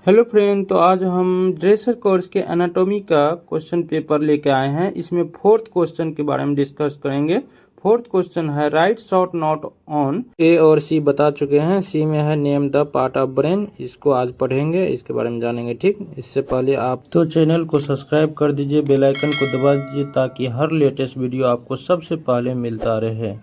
Hello friend, तो आज हम ड्रेसर कोर्स के एनाटॉमी का क्वेश्चन पेपर लेके आए हैं। इसमें फोर्थ क्वेश्चन के बारे में डिस्कस करेंगे। फोर्थ क्वेश्चन है राइट शॉर्ट नोट ऑन। ए और सी बता चुके हैं। सी में है name the part of brain. इसको आज पढ़ेंगे, इसके बारे में जानेंगे। ठीक, इससे पहले आप तो चैनल को सब्सक्राइब कर दीजिए, बेल आइकन को दबा दीजिए ताकि हर लेटेस्ट वीडियो आपको सबसे पहले मिलता रहे।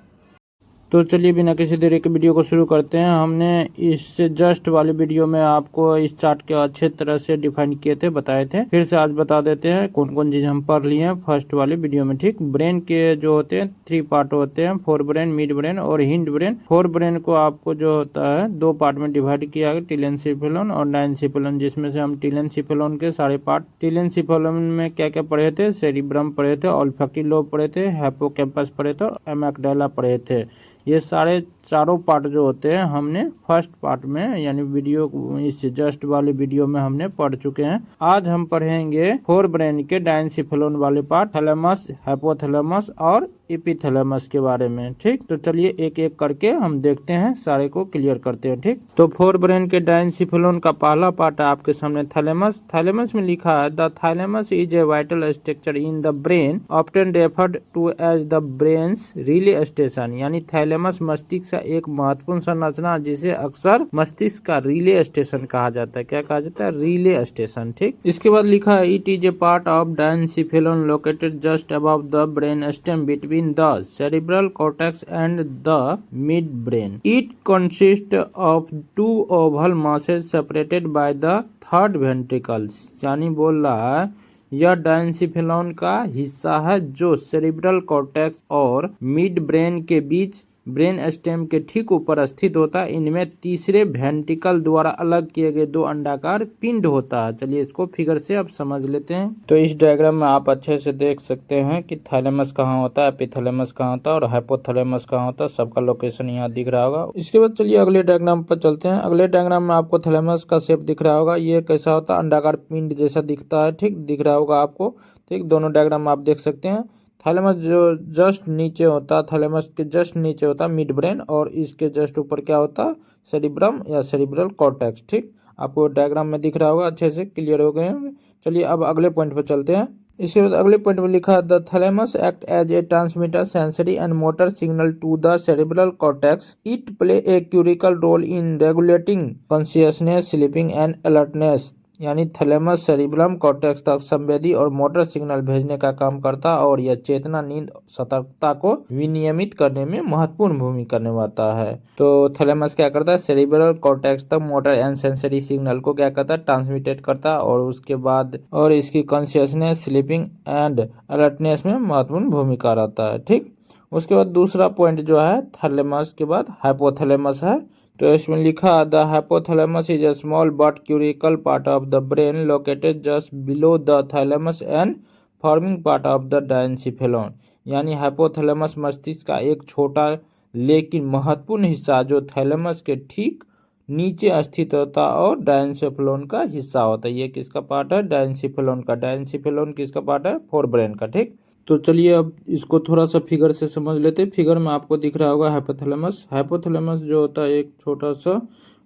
तो चलिए बिना किसी देरी के वीडियो को शुरू करते हैं। हमने इससे जस्ट वाली वीडियो में आपको इस चार्ट के अच्छे तरह से डिफाइन किए थे, बताए थे। फिर से आज बता देते हैं कौन कौन चीज हम पढ़ लिए हैं फर्स्ट वाली वीडियो में। ठीक, ब्रेन के जो होते हैं 3 पार्ट होते हैं, फोर ब्रेन, मिड ब्रेन और हिंड ब्रेन। फोर ब्रेन को आपको जो होता है 2 पार्ट में डिवाइड किया गया, टीलेंसिफेलोन और डायंसिफेलोन, जिसमें से हम टीलेंसिफेलोन के सारे पार्ट, टीलेंसिफेलोन में क्या क्या पढ़े थे, सेरिब्रम पढ़े थे, ओल्फैक्टरी लोब पढ़े थे, हिप्पोकैम्पस पढ़े थे और एमिग्डाला पढ़े थे। ये सारे चारों पार्ट जो होते हैं हमने फर्स्ट पार्ट में यानी वीडियो इस जस्ट वाले वीडियो में हमने पढ़ चुके हैं। आज हम पढ़ेंगे फोर ब्रेन के डायंसिफेलोन वाले पार्ट, थैलेमस, हाइपोथैलेमस और एपिथैलेमस के बारे में। ठीक, तो चलिए एक एक करके हम देखते हैं, सारे को क्लियर करते हैं। ठीक, तो फोर ब्रेन के डायंसिफेलोन का पहला पार्ट है आपके सामने थैलेमस। थैलेमस में लिखा है the thalamus is a vital structure in the brain often referred to as the brain's relay station. यानी थैलेमस मस्तिष्क का एक महत्वपूर्ण संरचना जिसे अक्सर मस्तिष्क का रिले स्टेशन कहा जाता है। क्या कहा जाता है? Relay station. ठीक, इसके बाद लिखा है it is a part of diencephalon located just above the brain stem between the cerebral cortex and the midbrain. It consists of 2 oval masses separated by the third ventricles. यानी बोल रहा है यह डायंसिफेलोन का हिस्सा है जो सेरिब्रल कॉर्टेक्स और मिड ब्रेन के बीच ब्रेन स्टेम के ठीक ऊपर स्थित होता है। इनमें तीसरे वेंट्रिकल द्वारा अलग किए गए 2 अंडाकार पिंड होता है। चलिए इसको फिगर से अब समझ लेते हैं। तो इस डायग्राम में आप अच्छे से देख सकते हैं कि थैलेमस कहाँ होता है, एपिथैलेमस कहाँ होता है और हाइपोथैलेमस कहाँ होता है। सबका लोकेशन यहाँ दिख रहा होगा। इसके बाद चलिए अगले डायग्राम पर चलते हैं। अगले डायग्राम में आपको थैलेमस का शेप दिख रहा होगा। ये कैसा होता है? अंडाकार पिंड जैसा दिखता है। ठीक, दिख रहा होगा आपको। ठीक, दोनों डायग्राम आप देख सकते हैं। थैलेमस जो जस्ट नीचे होता है, थैलेमस के जस्ट नीचे होता है मिड ब्रेन और इसके जस्ट ऊपर क्या होता है? सेरिब्रम या सेरिब्रल कॉर्टेक्स। ठीक, आपको डायग्राम में दिख रहा होगा, अच्छे से क्लियर हो गए होंगे। चलिए अब अगले पॉइंट पर चलते हैं। इसके बाद अगले पॉइंट में लिखा है the thalamus act as a transmitter sensory and motor signal to the cerebral cortex. It play a critical role in regulating consciousness, sleeping and alertness. यानी थैलेमस सेरिब्रम कॉर्टेक्स तक संवेदी और मोटर सिग्नल भेजने का काम करता है और यह चेतना, नींद, सतर्कता को विनियमित करने में महत्वपूर्ण भूमिका निभाता है। तो थैलेमस क्या करता है? सेरिब्रल कॉर्टेक्स तक मोटर एंड सेंसरी सिग्नल को क्या करता है? ट्रांसमिटेड करता है और उसके बाद और इसकी कॉन्शियसनेस, स्लीपिंग एंड अलर्टनेस में महत्वपूर्ण भूमिका रहता है। ठीक, उसके बाद दूसरा पॉइंट जो है थैलेमस के बाद हाइपोथैलेमस है। तो इसमें लिखा the hypothalamus is a small but crucial part of the brain located just below the thalamus and forming part of the diencephalon. यानी हाइपोथैलेमस मस्तिष्क का एक छोटा लेकिन महत्वपूर्ण हिस्सा जो थैलेमस के ठीक नीचे स्थित होता है और डायंसिफेलोन का हिस्सा होता है। ये किसका पार्ट है? डायंसिफेलोन का। डायंसिफेलोन किसका पार्ट है? फोर ब्रेन का। ठीक, तो चलिए अब इसको थोड़ा सा फिगर से समझ लेते हैं। फिगर में आपको दिख रहा होगा हाइपोथैलेमस। हाइपोथैलेमस जो होता है एक छोटा सा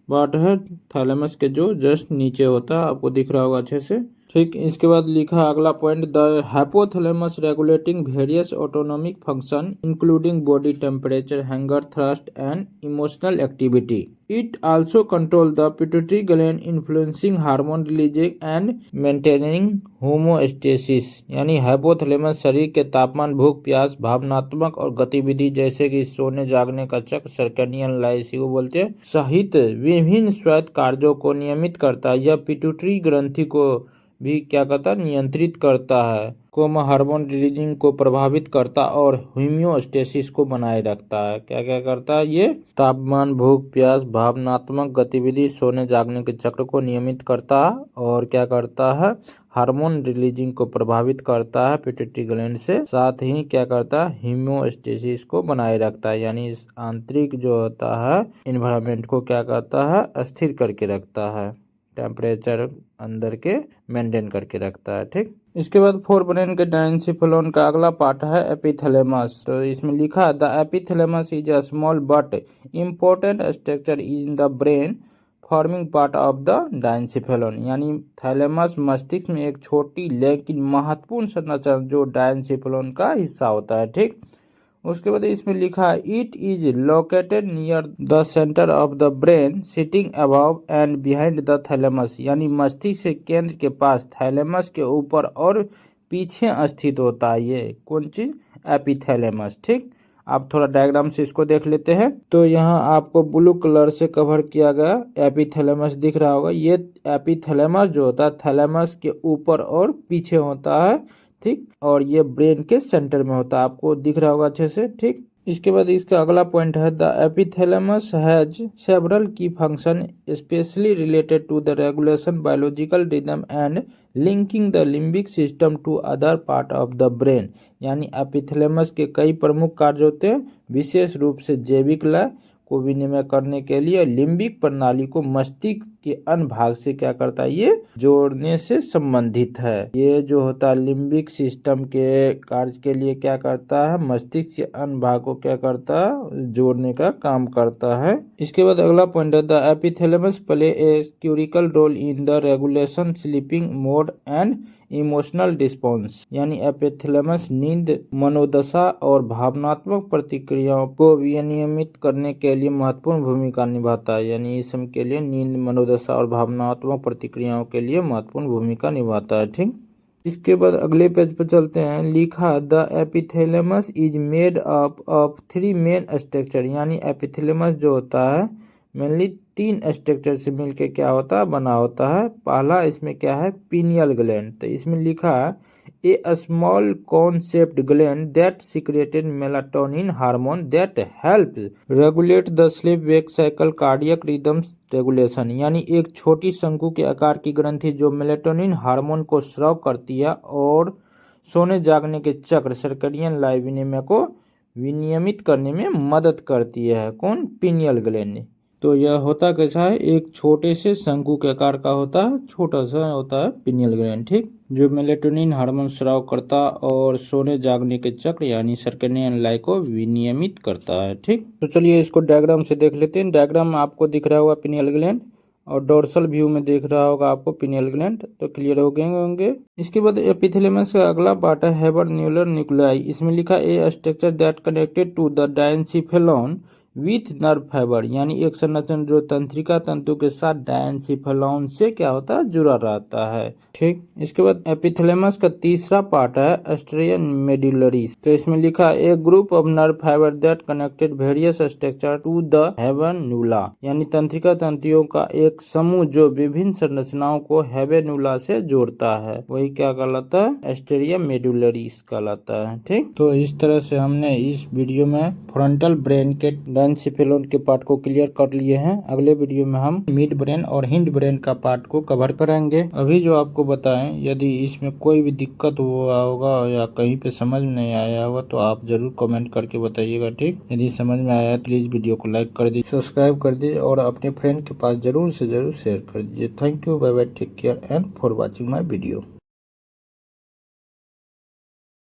पार्ट है थैलेमस के जो जस्ट नीचे होता है, आपको दिख रहा होगा अच्छे से। ठीक, इसके बाद लिखा अगला point the hypothalamus regulating various autonomic function including body temperature, hunger, thrust and emotional activity. It also control the pituitary gland influencing hormone releasing and maintaining homeostasis. यानी हाइपोथैलेमस शरीर के तापमान, भूख, प्यास, भावनात्मक और गतिविधि जैसे कि सोने जागने का चक्र, सर्केडियन लाइफ इसी को बोलते हैं, सहित विभिन्न स्वायत्त कार्यों को नियमित करता है। यह पिट्यूटरी ग्रंथि को भी क्या करता है? नियंत्रित करता है, हार्मोन रिलीजिंग को प्रभावित करता और होम्योस्टेसिस को बनाए रखता है। क्या क्या करता है ये? तापमान, भूख, प्यास, भावनात्मक गतिविधि, सोने जागने के चक्र को नियमित करता है और क्या करता है? हार्मोन रिलीजिंग को प्रभावित करता है पिट्यूटरी ग्लैंड से, साथ ही क्या करता है? होम्योस्टेसिस को बनाए रखता है। यानी इस आंतरिक जो होता है इन्वायरमेंट को क्या करता है? स्थिर करके रखता है, टेम्परेचर अंदर के मेंटेन करके रखता है। ठीक, इसके बाद फोर ब्रेन के डायंसिफेलोन का अगला पार्ट है एपिथैलेमस। तो इसमें लिखा the epithalamus is a small but important structure in the brain forming part of the diencephalon, यानी थैलेमस मस्तिष्क में एक छोटी लेकिन महत्वपूर्ण संरचना जो डायंसिफेलोन का हिस्सा होता है। ठीक, उसके बाद इसमें लिखा है it is located near the centre of the brain sitting above and behind the thalamus, यानी मस्तिष्क के केंद्र के पास थैलेमस के ऊपर और पीछे स्थित होता है। ये कौन चीज? एपिथैलेमस। ठीक, आप थोड़ा डायग्राम से इसको देख लेते हैं। तो यहाँ आपको ब्लू कलर से कवर किया गया एपिथैलेमस दिख रहा होगा। ये एपिथैलेमस जो होता है थैलेमस के ऊपर और पीछे होता है। ठीक, और ये ब्रेन के सेंटर में होता है, आपको दिख रहा होगा अच्छे से। ठीक, इसके बाद इसका अगला पॉइंट है the epithalamus has several key function specially related to the regulation biological rhythm and linking the limbic system to other part of the brain, यानी एपिथैलेमस के कई प्रमुख कार्य होते हैं, विशेष रूप से जैविक लय को विनिमय करने के लिए लिम्बिक प्रणाली को मस्तिष्क के अन्य भाग से क्या करता है? ये जोड़ने से संबंधित है। ये जो होता है लिम्बिक सिस्टम के कार्य के लिए क्या करता है? मस्तिष्क के अन्य भाग को क्या करता है? जोड़ने का काम करता है। इसके बाद अगला पॉइंट है the epithalamus play a crucial role in the regulation sleeping mode and emotional response, यानी एपिथैलेमस नींद, मनोदशा और भावनात्मक प्रतिक्रियाओं को विनियमित करने के लिए महत्वपूर्ण भूमिका निभाता है। यानी इस समय के लिए नींद, मनोदशा और भावनात्मक प्रतिक्रियाओं के लिए महत्वपूर्ण भूमिका निभाता है। ठीक, इसके बाद अगले पेज पर चलते हैं। लिखा the epithalamus is made up of 3 main structure, यानी एपिथैलेमस जो होता है मेनली 3 स्ट्रक्चर से मिलके क्या होता है? बना होता है। पहला इसमें क्या है? Pineal gland. तो इसमें लिखा है a small cone shaped gland that secreted melatonin hormone that help regulate the sleep wake cycle cardiac rhythms regulation, यानी एक छोटी शंकु के आकार की ग्रंथि जो मेलाटोनिन हार्मोन को स्राव करती है और सोने जागने के चक्र सर्कैडियन लय विनिमय को विनियमित करने में मदद करती है। कौन? Pineal gland. तो यह होता कैसा है? एक छोटे से शंकु के आकार का होता है, छोटा सा होता है पीनियल ग्लैंड। ठीक, जो मेलेटोनिन हार्मोन स्राव करता और सोने जागने के चक्र यानी सर्कैडियन लय को विनियमित करता है। ठीक, तो चलिए इसको डायग्राम से देख लेते हैं। डायग्राम में आपको दिख रहा होगा पीनियल ग्लैंड और डोर्सल व्यू में दिख रहा होगा आपको पीनियल ग्लैंड, तो क्लियर हो गए होंगे। इसके बाद एपिथैलेमस का अगला पार्ट है हैबरन्यूलर न्यूक्लियाई। इसमें लिखा a structure that connected to the diencephalon with nerve fiber, यानी एक संरचना जो तंत्रिका तंतु के साथ डायंसिफेलोन से क्या होता है? जुड़ा रहता है। ठीक, इसके बाद एपिथैलेमस का तीसरा पार्ट है एस्ट्रिया मेडुलरिस। तो इसमें लिखा a group of nerve fiber that connected various structure to the habenula, यानी तंत्रिका तंतुओं का एक समूह जो विभिन्न संरचनाओं को हैबरन्यूला से जोड़ता है, वही क्या कहलाता है? एस्ट्रिया मेडुलरिस कहलाता है। ठीक, तो इस तरह से हमने इस वीडियो में फ्रंटल ब्रेन के डायंसिफेलोन के पार्ट को क्लियर कर लिए हैं। अगले वीडियो में हम मिड ब्रेन और हिंड ब्रेन का पार्ट को कवर करेंगे। अभी जो आपको बताएं, यदि इसमें कोई भी दिक्कत हुआ होगा या कहीं पे समझ में नहीं आया होगा तो आप जरूर कमेंट करके बताइएगा। ठीक, यदि समझ में आया तो प्लीज वीडियो को लाइक कर दीजिए, सब्सक्राइब कर दीजिए और अपने फ्रेंड के पास जरूर से जरूर शेयर कर दीजिए। Thank you, bye bye, take care and for watching my video.